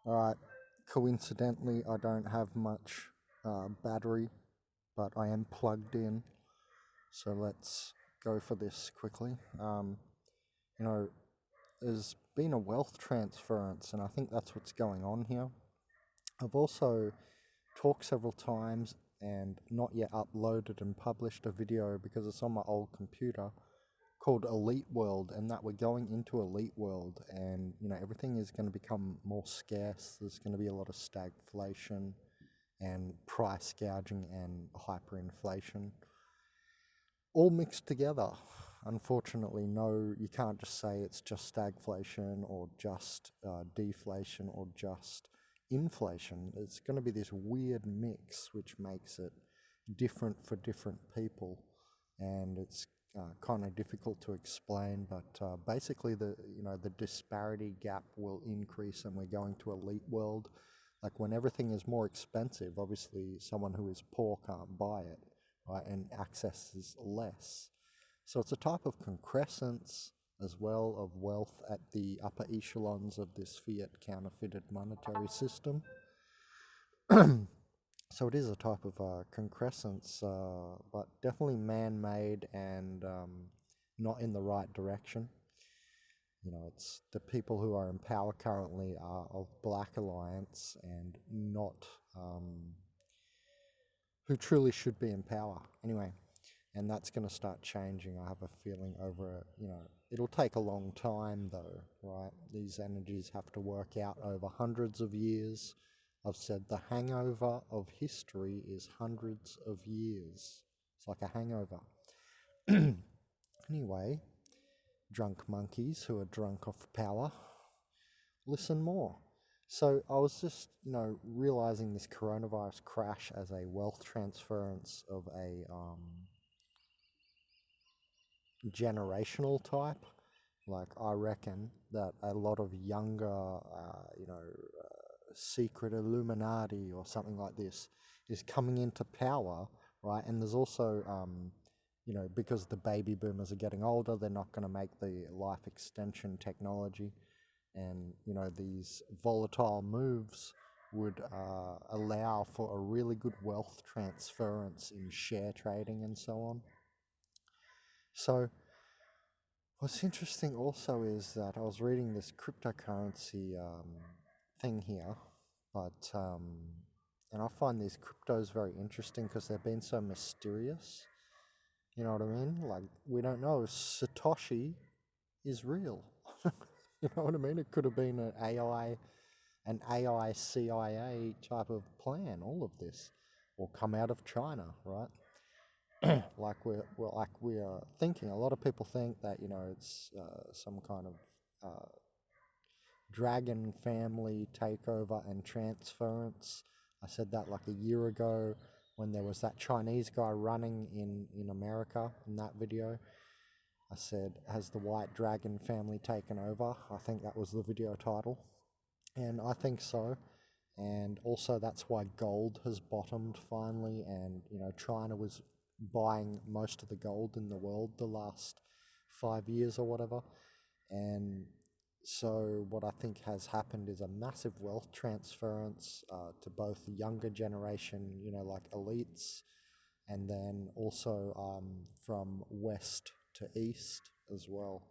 Alright, coincidentally, I don't have much battery, but I am plugged in, so let's go for this quickly. You know, there's been a wealth transference, and I think that's what's going on here. I've also talked several times and not yet uploaded and published a video because it's on my old computer called Elite World, and that we're going into Elite World, and everything is going to become more scarce. There's going to be a lot of stagflation and price gouging and hyperinflation all mixed together. Unfortunately, no, you can't just say it's just stagflation or just deflation or just inflation. It's going to be this weird mix which makes it different for different people, and it's kind of difficult to explain, but basically the disparity gap will increase, and we're going to elite world. Like when everything is more expensive, obviously someone who is poor can't buy it, right? And access is less. So it's a type of concrescence as well of wealth at the upper echelons of this fiat counterfeited monetary system. So it is a type of concrescence, but definitely man-made and not in the right direction. It's the people who are in power currently are of Black Alliance and not who truly should be in power. Anyway, and that's going to start changing. I have a feeling over, it'll take a long time though, right? These energies have to work out over hundreds of years. I've said the hangover of history is hundreds of years. It's like a hangover. Anyway, drunk monkeys who are drunk off power, listen more. So I was just, realizing this coronavirus crash as a wealth transference of a generational type. Like I reckon that a lot of younger, secret Illuminati or something like this is coming into power, right? And there's also, because the baby boomers are getting older, they're not going to make the life extension technology, and these volatile moves would allow for a really good wealth transference in share trading and so on. So what's interesting also is that I was reading this cryptocurrency thing here, but and I find these cryptos very interesting because they've been so mysterious. You know what I mean? Like we don't know if Satoshi is real. You know what I mean? It could have been an AI CIA type of plan. All of this will come out of China, right? like we are thinking. A lot of people think that it's some kind of dragon family takeover and transference. I said that like a year ago when there was that Chinese guy running in America in that video. I said, has the white dragon family taken over? I think that was the video title. And I think so. And also that's why gold has bottomed finally, and China was buying most of the gold in the world the last 5 years or whatever. And so what I think has happened is a massive wealth transference to both the younger generation, like elites, and then also from west to east as well.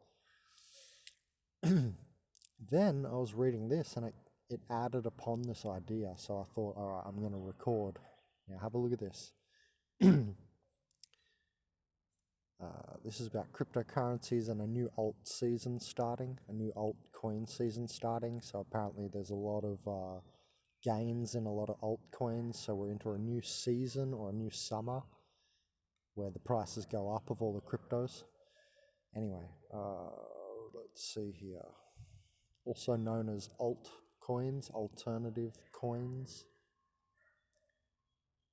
Then I was reading this, and it added upon this idea, so I thought, all right, I'm going to record. Now have a look at this. This is about cryptocurrencies and a new alt season starting, a new altcoin season starting. So apparently there's a lot of gains in a lot of altcoins. So we're into a new season or a new summer where the prices go up of all the cryptos. Anyway, let's see here. Also known as altcoins, alternative coins.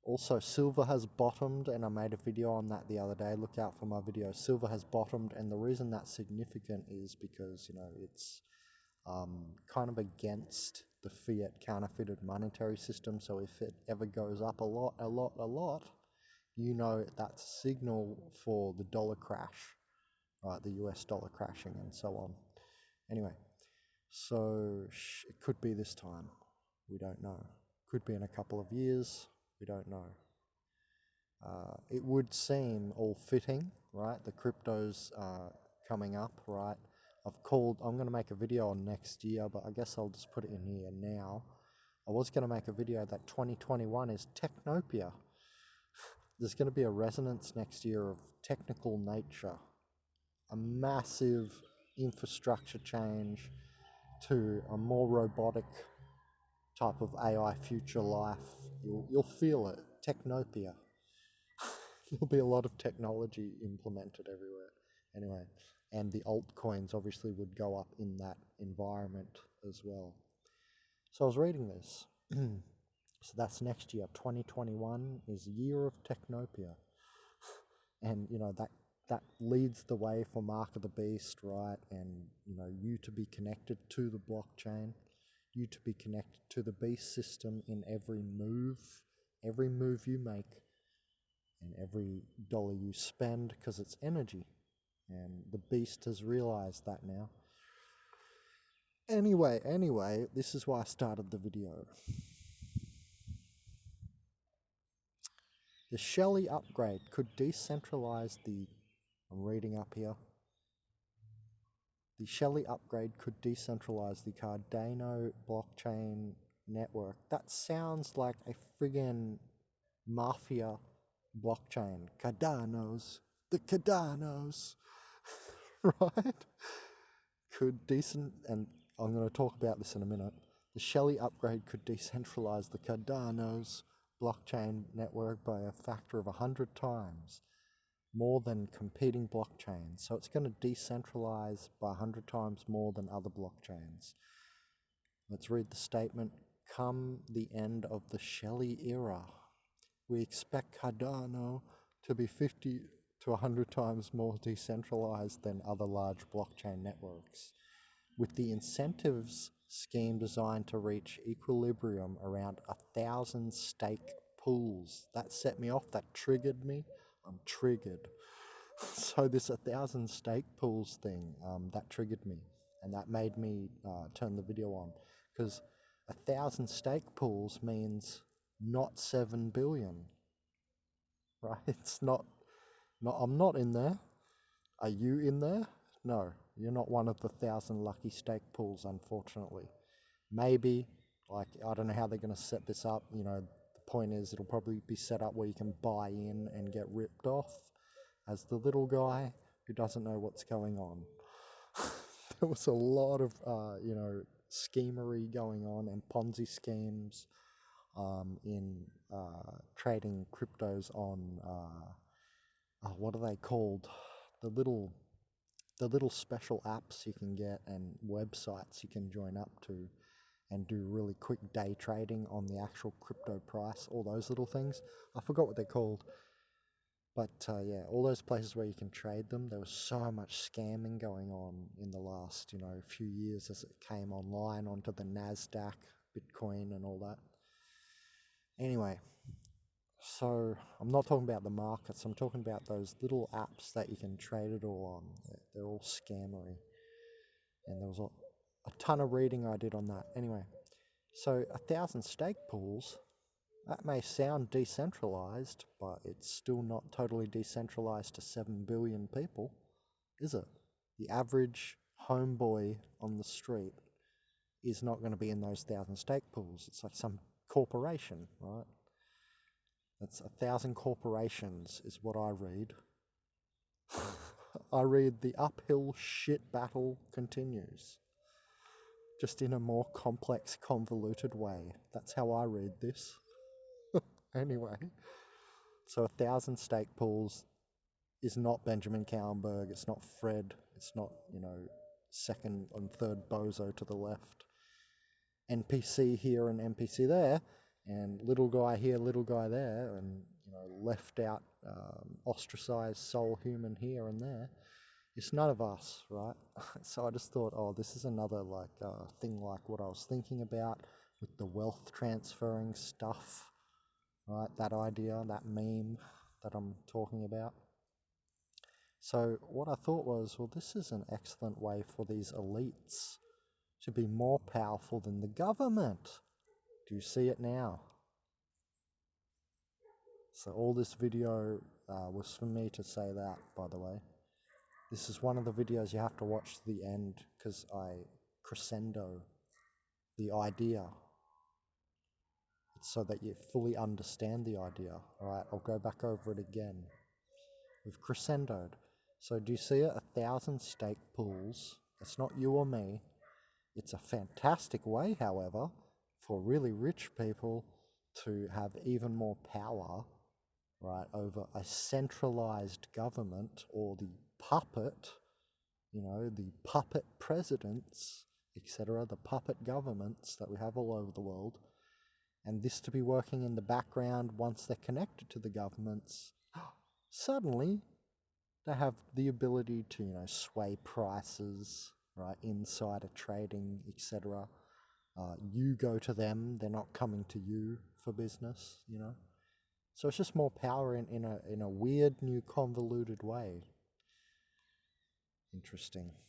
Also, silver has bottomed, and I made a video on that the other day. Look out for my video. Silver has bottomed, and the reason that's significant is because, it's kind of against the fiat counterfeited monetary system. So if it ever goes up a lot, that's a signal for the dollar crash, right? The US dollar crashing and so on. Anyway, so it could be this time. We don't know. Could be in a couple of years. We don't know. It would seem all fitting, right? The cryptos coming up, right? I'm going to make a video on next year, but I guess I'll just put it in here now. I was going to make a video that 2021 is Technopia. There's going to be a resonance next year of technical nature, a massive infrastructure change to a more robotic type of AI future life. You'll feel it, Technopia. There'll be a lot of technology implemented everywhere. Anyway, and the altcoins obviously would go up in that environment as well. So I was reading this. So that's next year. 2021 is year of Technopia. And, that leads the way for Mark of the Beast, right? And, you to be connected to the blockchain, you to be connected to the Beast system in every move you make, and every dollar you spend, because it's energy. And the Beast has realized that now. Anyway, this is why I started the video. The Shelley upgrade could decentralize I'm reading up here. The Shelley upgrade could decentralize the Cardano blockchain network. That sounds like a friggin' mafia blockchain. The Cardanos, right? And I'm going to talk about this in a minute. The Shelley upgrade could decentralize the Cardano's blockchain network by a factor of 100 times more than competing blockchains. So it's going to decentralize by 100 times more than other blockchains. Let's read the statement. Come the end of the Shelley era, we expect Cardano to be 50 to 100 times more decentralized than other large blockchain networks, with the incentives scheme designed to reach equilibrium around 1,000 stake pools. That set me off, that triggered me. I'm triggered. So this 1,000 stake pools thing, that triggered me, and that made me turn the video on, because 1,000 stake pools means not 7 billion, right? It's not, I'm not in there. Are you in there? No, you're not one of the 1,000 lucky stake pools, unfortunately. Maybe, I don't know how they're going to set this up. The point is it'll probably be set up where you can buy in and get ripped off as the little guy who doesn't know what's going on. There was a lot of, schemery going on and Ponzi schemes in trading cryptos on, what are they called? The little special apps you can get and websites you can join up to and do really quick day trading on the actual crypto price, all those little things. I forgot what they're called. But all those places where you can trade them, there was so much scamming going on in the last, few years as it came online onto the NASDAQ, Bitcoin and all that. Anyway, so I'm not talking about the markets, I'm talking about those little apps that you can trade it all on. They're all scammery. And there was a ton of reading I did on that. Anyway, so 1,000 stake pools, that may sound decentralized, but it's still not totally decentralized to 7 billion people, is it? The average homeboy on the street is not going to be in those 1,000 stake pools. It's like some corporation, right? That's 1,000 corporations is what I read. I read the uphill shit battle continues, just in a more complex, convoluted way. That's how I read this. Anyway, so 1,000 stake pools is not Benjamin Cowenberg, it's not Fred, it's not, second and third bozo to the left. NPC here and NPC there, and little guy here, little guy there, and, left out, ostracized soul human here and there. It's none of us, right? So I just thought, this is another thing like what I was thinking about with the wealth transferring stuff. Right, that idea, that meme that I'm talking about. So what I thought was, this is an excellent way for these elites to be more powerful than the government. Do you see it now? So all this video was for me to say that, by the way. This is one of the videos you have to watch to the end because I crescendo the idea. It's so that you fully understand the idea. Alright, I'll go back over it again. We've crescendoed. So do you see it? 1,000 stake pools. It's not you or me. It's a fantastic way, however, for really rich people to have even more power, right, over a centralized government or the puppet, the puppet presidents, etc., the puppet governments that we have all over the world, and this to be working in the background once they're connected to the governments. Suddenly, they have the ability to, sway prices, right, insider trading, etc. You go to them; they're not coming to you for business, So it's just more power in a weird, new, convoluted way. Interesting.